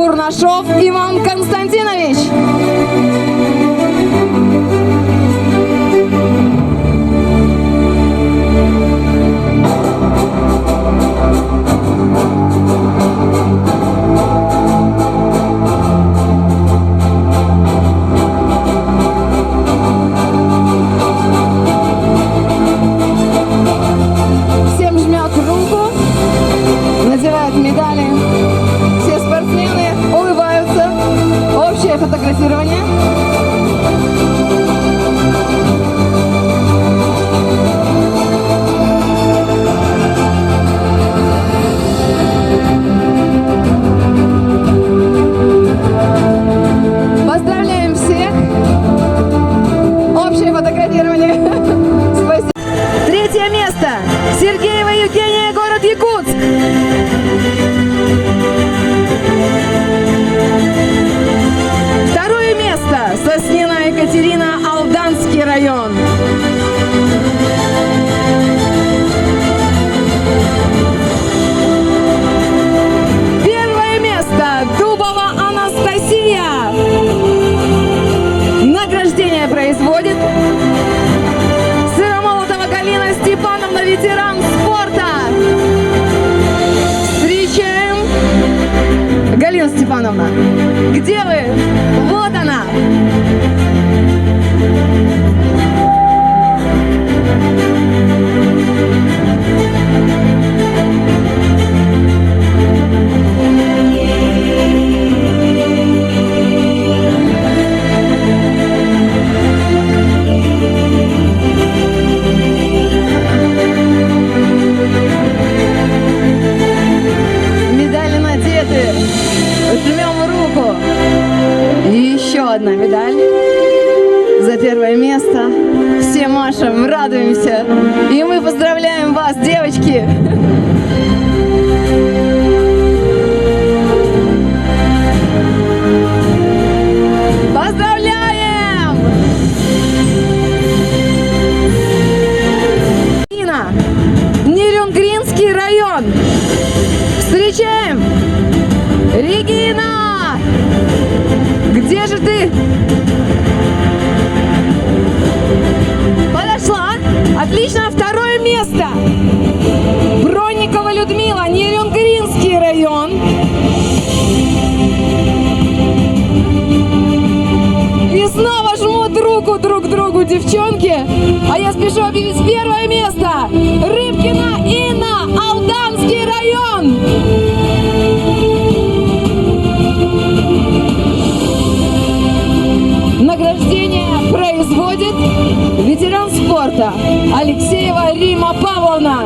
Курнашов Иван Константинович. Всем жмет руку, надевают медали. Все спортсмены улыбаются. Общее фотографирование. Поздравляем всех. Общее фотографирование. Спасибо. Третье место. Сергеева Евгения, город Якутск. Второе место. Соснина Екатерина, Алданский район. Первое место. Дубова Анастасия. Награждение производит Сыромолотова Галина Степановна, ветеран спорта. Встречаем. Галина Степановна, где вы? Вот она. Медали надеты. Жмем руку. И еще одна медаль за первое место. Все машем, радуемся. И мы поздравляем вас, девочки. Поздравляем! Нерюнгринский район. Встречаем! Регина! Где же ты? Подошла. Отлично. Второе место. Бронникова Людмила, Нерюнгринский район. И снова жмут руку друг другу девчонки. А я спешу объявить первое место. Рыбкина Инна, Алданский район. Награждение производит ветеран спорта Алексеева Рима Павловна.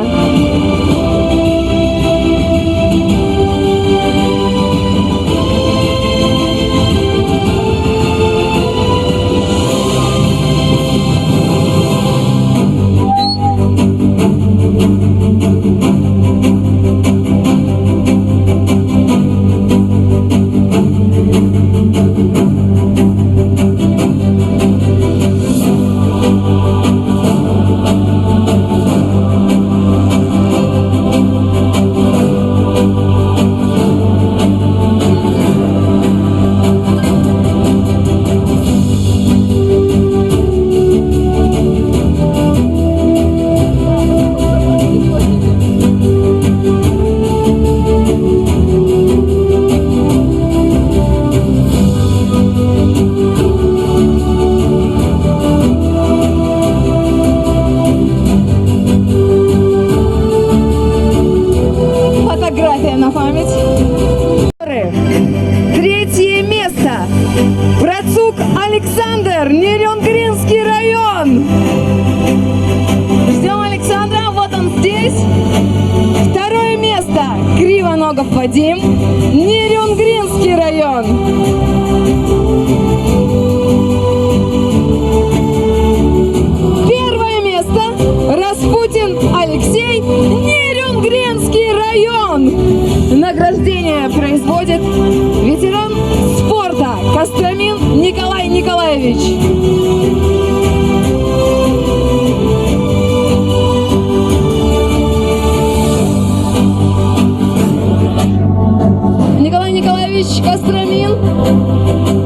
Ильич Костромин,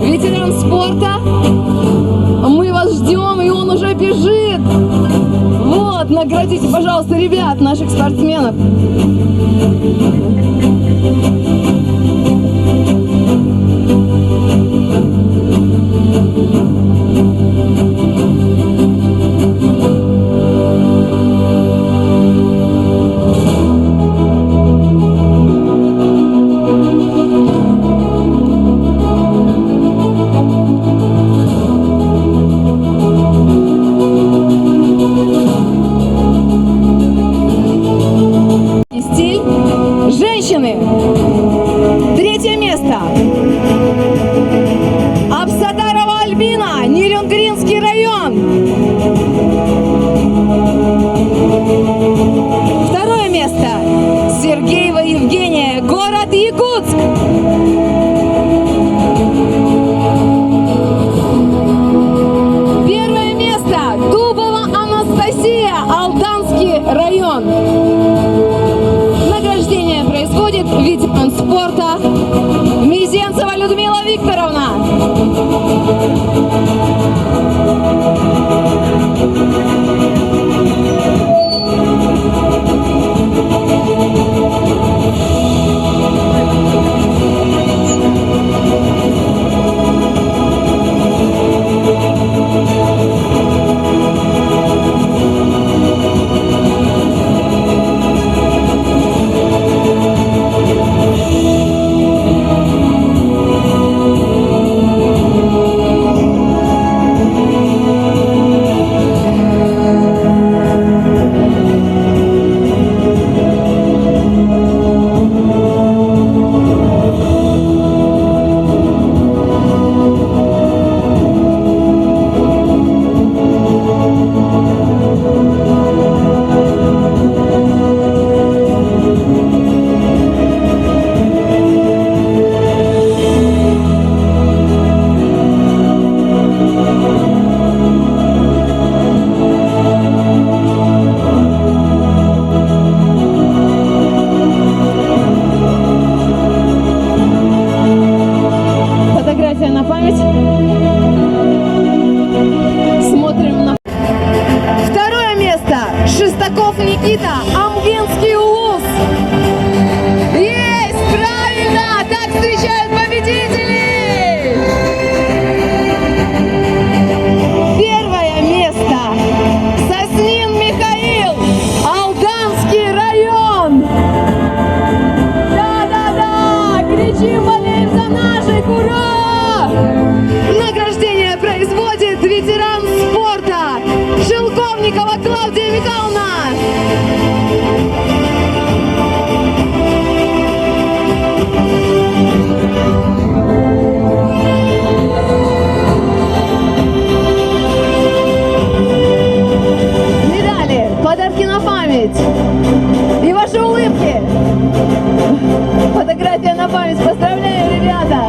ветеран спорта. Мы вас ждем, и он уже бежит. Вот, наградите, пожалуйста, ребят, наших спортсменов. Стиль. Женщины. Третье место. Абсатарова Альбина, Нерюнгринский район. Второе место. Сергеева Евгения, город Якутск. Первое место. Дубова Анастасия, Алданский район. Награждение происходит ветеран спорта Мизенцева Людмила Викторовна. На память. Смотрим на второе место. Шестаков Никита, Амгинский улус. Есть! Правильно! Так встречают победителей! Первое место. Соснин Михаил, Алданский район. Да-да-да! Кричим, болеем за наших! Ура! Награждение производит ветеран спорта Шелковникова Клавдия Михайловна. Медали, подарки на память и ваши улыбки. Фотография на память. Поздравляю, ребята!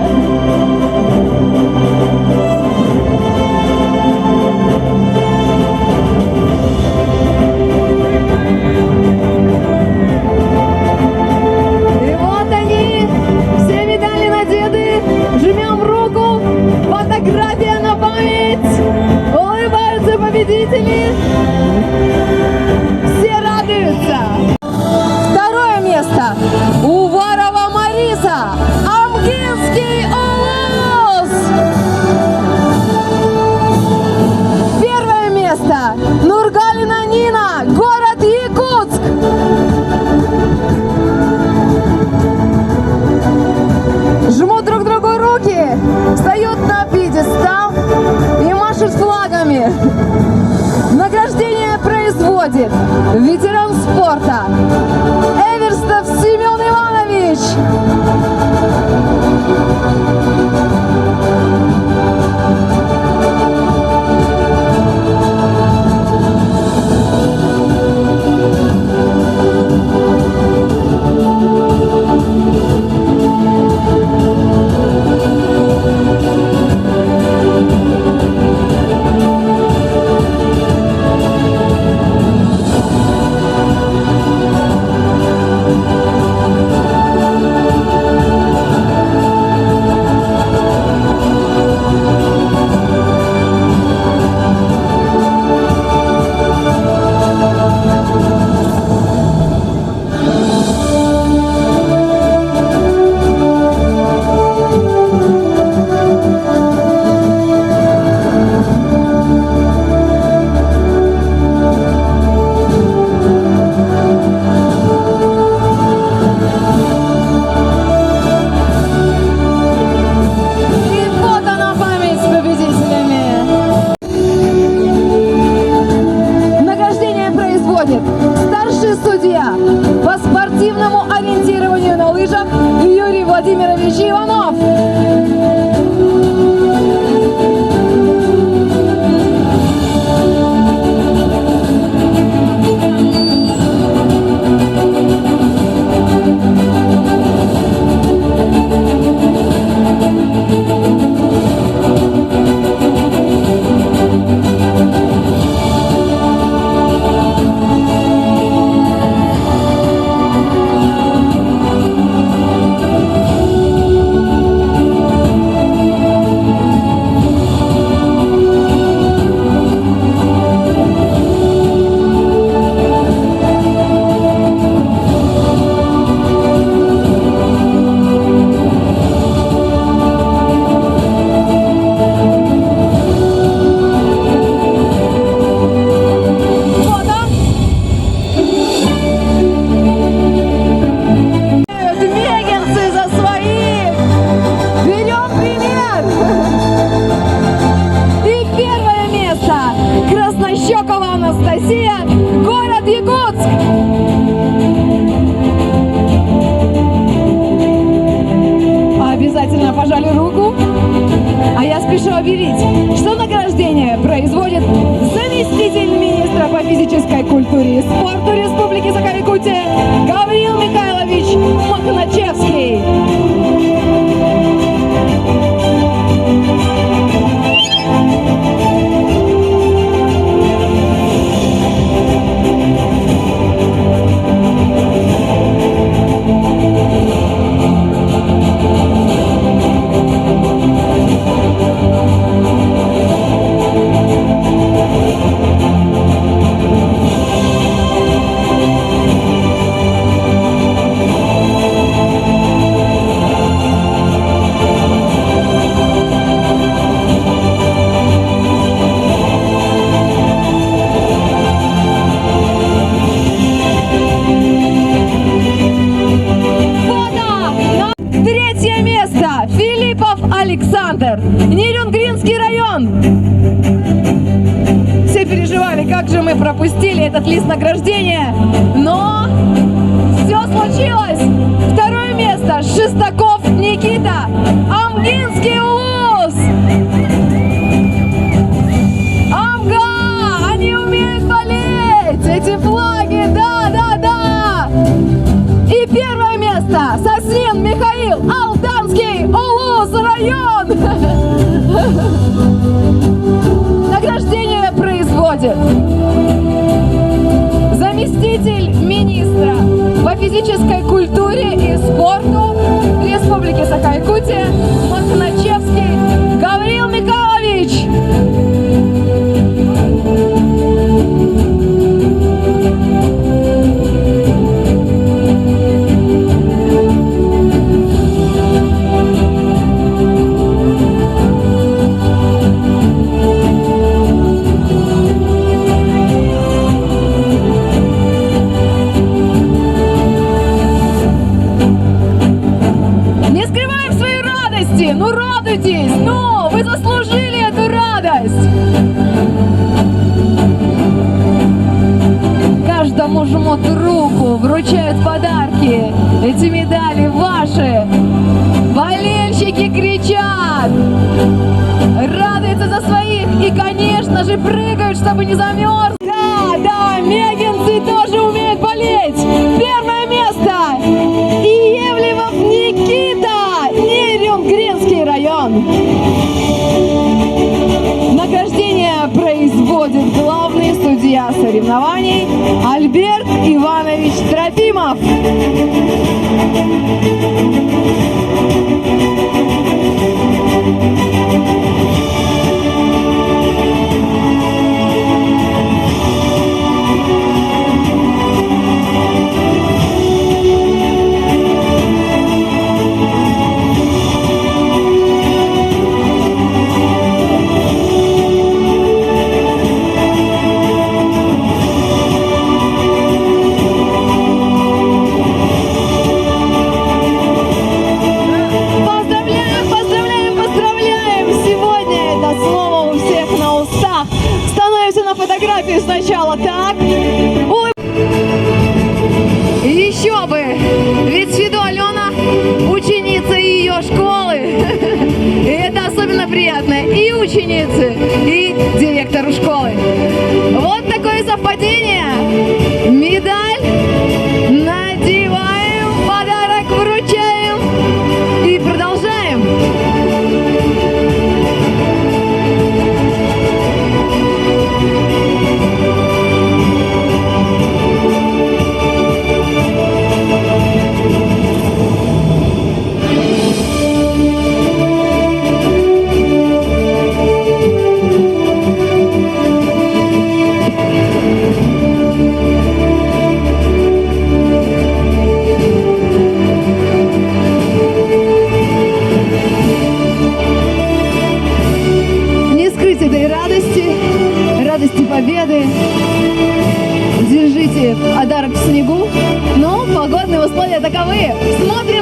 пожали руку. А я спешу объявить, что награждение производит заместитель министра по физической культуре и спорту Республики Саха-Якутия Гавриил Михайлович Махначевский. Александр, Нерюнгринский район. Все переживали, как же мы пропустили этот лист награждения, но все случилось. Второе место Шестаков Никита, Амгинский улус. Амга, они умеют болеть, эти флаги, да. И первое место Соснин Михаил, Алданский улус район. Награждение производит заместитель министра по физической культуре и спорту Республики Саха-Якутия Махначевский Гавриил Михайлович. Ну радуйтесь, вы заслужили эту радость. Каждому жмут руку, вручают подарки. Эти медали ваши. Болельщики кричат, радуются за своих и, конечно же, прыгают, чтобы не замерз. Да, мегинцы тоже умеют болеть. Первое место Иевлевов Никита, Нерюнгринский район. Награждение производит главный судья соревнований Альберт Иванович Трофимов. Фотографию сначала так. Еще бы, ведь Фидо Алена ученица ее школы. И это особенно приятно и ученице, и директору школы. Вот такое совпадение. Медаль надеваем, подарок вручаем и продолжаем. Радости победы. Держите подарок в снегу, но погодные условия таковы. Смотрим